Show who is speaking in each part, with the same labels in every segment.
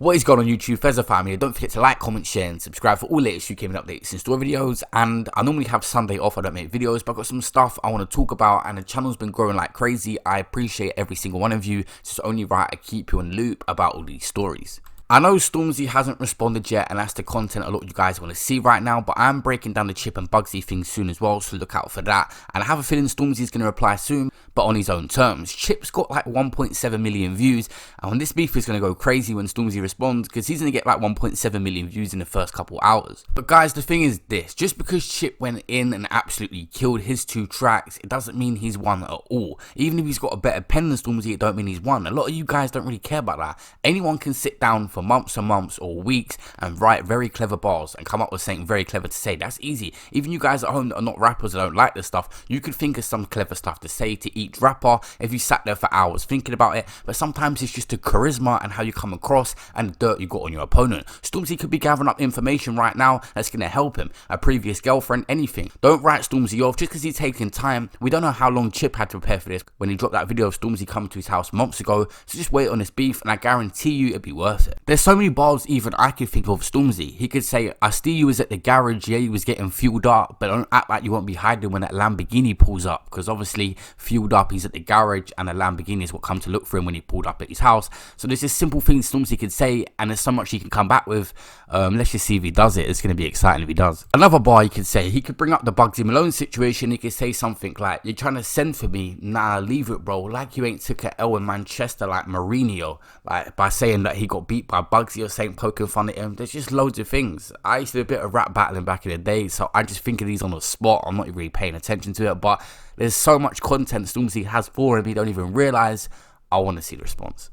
Speaker 1: What is going on YouTube, Fesify here. Don't forget to like, comment, share and subscribe for all latest UK updates and story videos. And I normally have Sunday off, I don't make videos, but I've got some stuff I want to talk about and the channel's been growing like crazy. I appreciate every single one of you. It's only right I keep you in the loop about all these stories. I know Stormzy hasn't responded yet and that's the content a lot of you guys want to see right now, but I'm breaking down the Chip and Bugsy thing soon as well, so look out for that. And I have a feeling Stormzy's going to reply soon, but on his own terms. Chip's got like 1.7 million views, and when this beef is going to go crazy when Stormzy responds, because he's going to get like 1.7 million views in the first couple hours. But guys, the thing is this, just because Chip went in and absolutely killed his 2 tracks, it doesn't mean he's won at all. Even if he's got a better pen than Stormzy, it don't mean he's won. A lot of you guys don't really care about that. Anyone can sit down for months and months or weeks and write very clever bars and come up with something very clever to say. That's easy. Even you guys at home that are not rappers that don't like this stuff, you could think of some clever stuff to say to each rapper if you sat there for hours thinking about it. But sometimes it's just the charisma and how you come across and the dirt you got on your opponent. Stormzy could be gathering up information right now that's going to help him, a previous girlfriend, anything. Don't write Stormzy off just because he's taking time. We don't know how long Chip had to prepare for this when he dropped that video of Stormzy coming to his house months ago, so just wait on this beef and I guarantee you it'll be worth it. There's so many bars even I could think of Stormzy. He could say, I see you was at the garage, yeah, you was getting fueled up, but don't act like you won't be hiding when that Lamborghini pulls up, because obviously fueled up, he's at the garage and a Lamborghini is what come to look for him when he pulled up at his house. So there's just simple things Stormzy could say and there's so much he can come back with. Let's just see if he does it. It's going to be exciting if he does. Another bar he could say, he could bring up the Bugsy Malone situation. He could say something like, you're trying to send for me, nah, leave it bro, like you ain't took a L in Manchester like Mourinho, like by saying that he got beat by Bugsy or saying poking fun at him. There's just loads of things. I used to do a bit of rap battling back in the day, so I just think of these on the spot. I'm not really paying attention to it, but there's so much content Stormzy has for him he don't even realise. I want to see the response.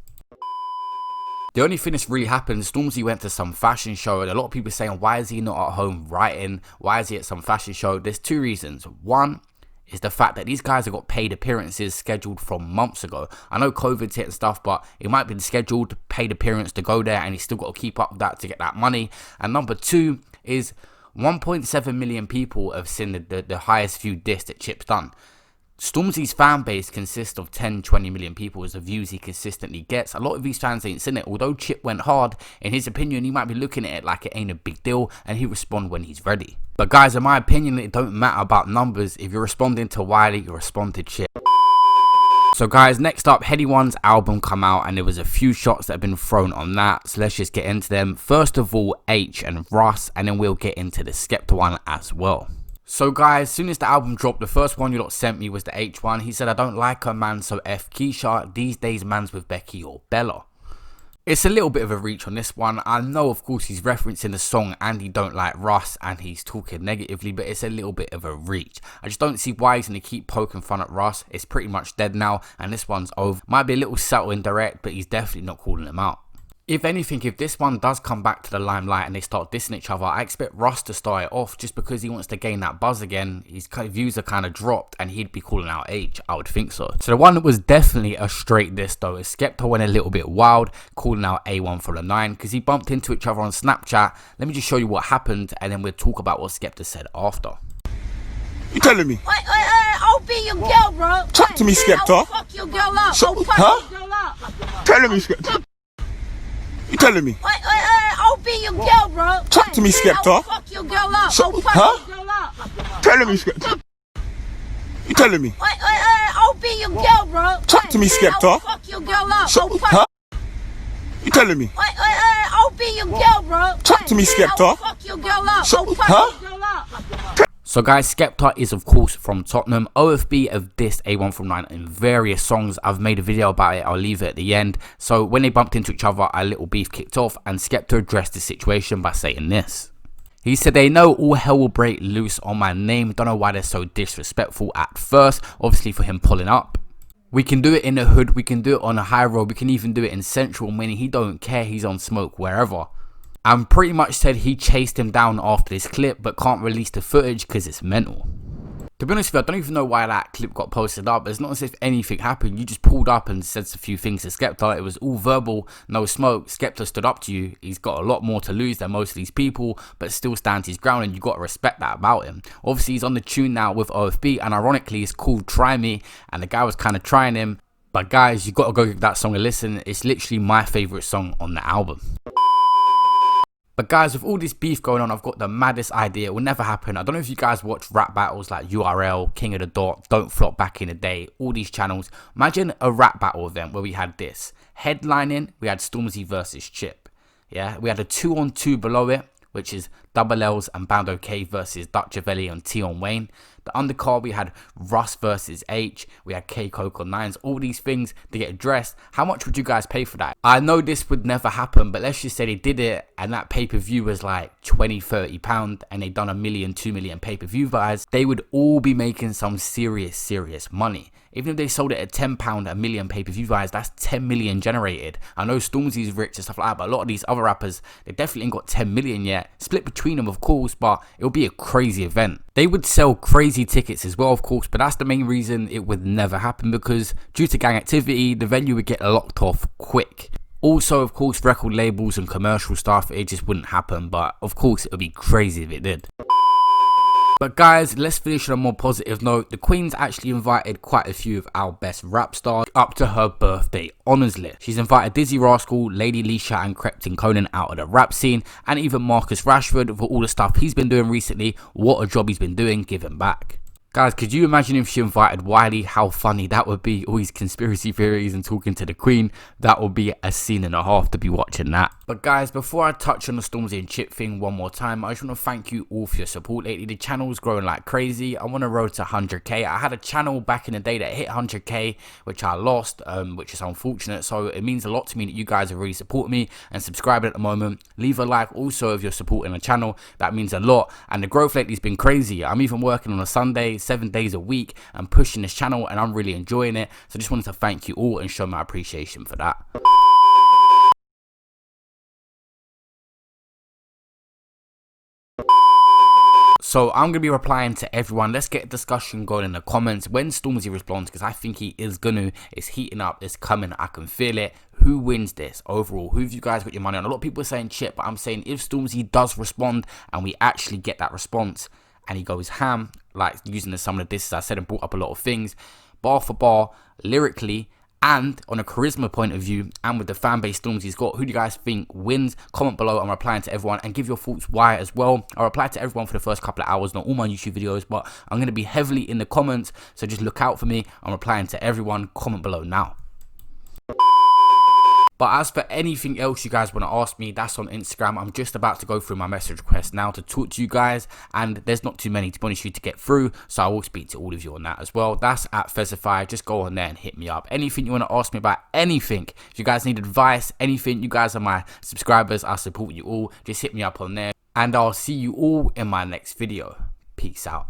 Speaker 1: The only thing that's really happened, Stormzy went to some fashion show and a lot of people are saying, why is he not at home writing? Why is he at some fashion show? There's 2 reasons. One is the fact that these guys have got paid appearances scheduled from months ago. I know COVID's hit and stuff, but it might be scheduled paid appearance to go there and he's still got to keep up with that to get that money. And number 2 is 1.7 million people have seen the highest view diss that Chip's done. Stormzy's fan base consists of 10-20 million people as the views he consistently gets. A lot of these fans ain't seen it. Although Chip went hard, in his opinion, he might be looking at it like it ain't a big deal and he'll respond when he's ready. But guys, in my opinion, it don't matter about numbers. If you're responding to Wiley, you respond to Chip. So guys, next up, Headie One's album come out and there was a few shots that have been thrown on that. So let's just get into them. First of all, Aitch and Russ, and then we'll get into the Skepta one as well. So guys, as soon as the album dropped, the first one you lot sent me was the Aitch one. He said, I don't like her man, so F Keisha. These days man's with Becky or Bella. It's a little bit of a reach on this one. I know, of course, he's referencing the song and he don't like Russ and he's talking negatively, but it's a little bit of a reach. I just don't see why he's going to keep poking fun at Russ. It's pretty much dead now and this one's over. Might be a little subtle and direct, but he's definitely not calling him out. If anything, if this one does come back to the limelight and they start dissing each other, I expect Russ to start it off just because he wants to gain that buzz again. His views are kind of dropped and he'd be calling out Aitch, I would think so. So the one that was definitely a straight diss though is Skepta went a little bit wild, calling out A1Fromthe9 because he bumped into each other on Snapchat. Let me just show you what happened and then we'll talk about what Skepta said after.
Speaker 2: You telling me?
Speaker 3: I'll be your girl, bro.
Speaker 2: Talk to me, Skepta.
Speaker 3: I'll fuck your girl up.
Speaker 2: Huh?
Speaker 3: Your girl up.
Speaker 2: Telling me, Skepta. You telling me?
Speaker 3: I'll be your girl, bro.
Speaker 2: Talk to me, Skepta.
Speaker 3: I'll fuck your girl up.
Speaker 2: Huh?
Speaker 3: Your girl up.
Speaker 2: Telling me, Skepta. You telling me?
Speaker 3: I'll be your girl, bro.
Speaker 2: Talk to me, Skepta.
Speaker 3: I'll fuck your girl up.
Speaker 2: Huh? You telling me?
Speaker 3: I'll be your girl, bro.
Speaker 2: Talk to me, Skepta.
Speaker 3: I'll fuck your girl up.
Speaker 2: Huh?
Speaker 3: Your girl up.
Speaker 1: So guys, Skepta is of course from Tottenham. OFB have dissed A1Fromthe9 in various songs. I've made a video about it. I'll leave it at the end. So when they bumped into each other, a little beef kicked off and Skepta addressed the situation by saying this. He said, they know all hell will break loose on my name. Don't know why they're so disrespectful at first. Obviously for him pulling up. We can do it in the hood. We can do it on a high road. We can even do it in central, meaning he don't care. He's on smoke wherever. And pretty much said he chased him down after this clip but can't release the footage because it's mental. To be honest with you, I don't even know why that clip got posted up. It's not as if anything happened. You just pulled up and said a few things to Skepta. It was all verbal, no smoke. Skepta stood up to you. He's got a lot more to lose than most of these people, but still stands his ground, and you got to respect that about him. Obviously, he's on the tune now with OFB, and ironically, it's called Try Me, and the guy was kind of trying him. But guys, you got to go give that song a listen. It's literally my favourite song on the album. But guys, with all this beef going on, I've got the maddest idea. It will never happen. I don't know if you guys watch rap battles like URL, King of the Dot, Don't Flop back in the day, all these channels. Imagine a rap battle event where we had this. Headlining, we had Stormzy versus Chip. Yeah, we had a 2-on-2 below it, which is Double L's and Bando K versus documentaries and Tion Wayne. The undercard, we had Russ versus Aitch. We had konan. All these things to get addressed. How much would you guys pay for that? I know this would never happen, but let's just say they did it and that pay-per-view was like £20-30 and they done 1 million, 2 million pay-per-view buys. They would all be making some serious money. Even if they sold it at £10 a million pay-per-view buys, that's 10 million generated. I know Stormzy's rich and stuff like that, but a lot of these other rappers, they definitely ain't got 10 million yet. Split between them, of course, but it'll be a crazy event. They would sell crazy tickets as well, of course, but that's the main reason it would never happen, because due to gang activity, the venue would get locked off quick. Also, of course, record labels and commercial stuff, it just wouldn't happen, but of course, it would be crazy if it did. But guys, let's finish on a more positive note. The Queen's actually invited quite a few of our best rap stars up to her birthday honours list. She's invited Dizzy Rascal, Lady Leisha and Krept and Konan out of the rap scene, and even Marcus Rashford for all the stuff he's been doing recently. What a job he's been doing, giving back. Guys, could you imagine if she invited Wiley? How funny that would be. All these conspiracy theories and talking to the Queen. That would be a scene and a half to be watching that. But guys, before I touch on the Stormzy and Chip thing one more time, I just want to thank you all for your support lately. The channel's growing like crazy. I'm on a road to 100k. I had a channel back in the day that hit 100k, which I lost, which is unfortunate. So it means a lot to me that you guys are really supporting me and subscribing at the moment. Leave a like also if you're supporting the channel. That means a lot. And the growth lately has been crazy. I'm even working on a Sunday, 7 days a week, and pushing this channel, and I'm really enjoying it. So I just wanted to thank you all and show my appreciation for that. So I'm going to be replying to everyone. Let's get a discussion going in the comments when Stormzy responds, because I think he is gonna. It's heating up, it's coming, I can feel it. Who wins this overall? Who have you guys got your money on? A lot of people are saying Chip, but I'm saying if Stormzy does respond and we actually get that response and he goes ham, like using some of the disses I said and brought up a lot of things, bar for bar, lyrically, and on a charisma point of view, and with the fan base Stormzy's got, who do you guys think wins? Comment below. I'm replying to everyone, and give your thoughts why as well. I'll reply to everyone for the first couple of hours, not all my YouTube videos, but I'm going to be heavily in the comments, so just look out for me. I'm replying to everyone. Comment below now. But as for anything else you guys want to ask me, that's on Instagram. I'm just about to go through my message requests now to talk to you guys, and there's not too many to be honest with you to get through, so I will speak to all of you on that as well. That's at Fesify. Just go on there and hit me up. Anything you want to ask me about, anything. If you guys need advice, anything, you guys are my subscribers. I support you all. Just hit me up on there, and I'll see you all in my next video. Peace out.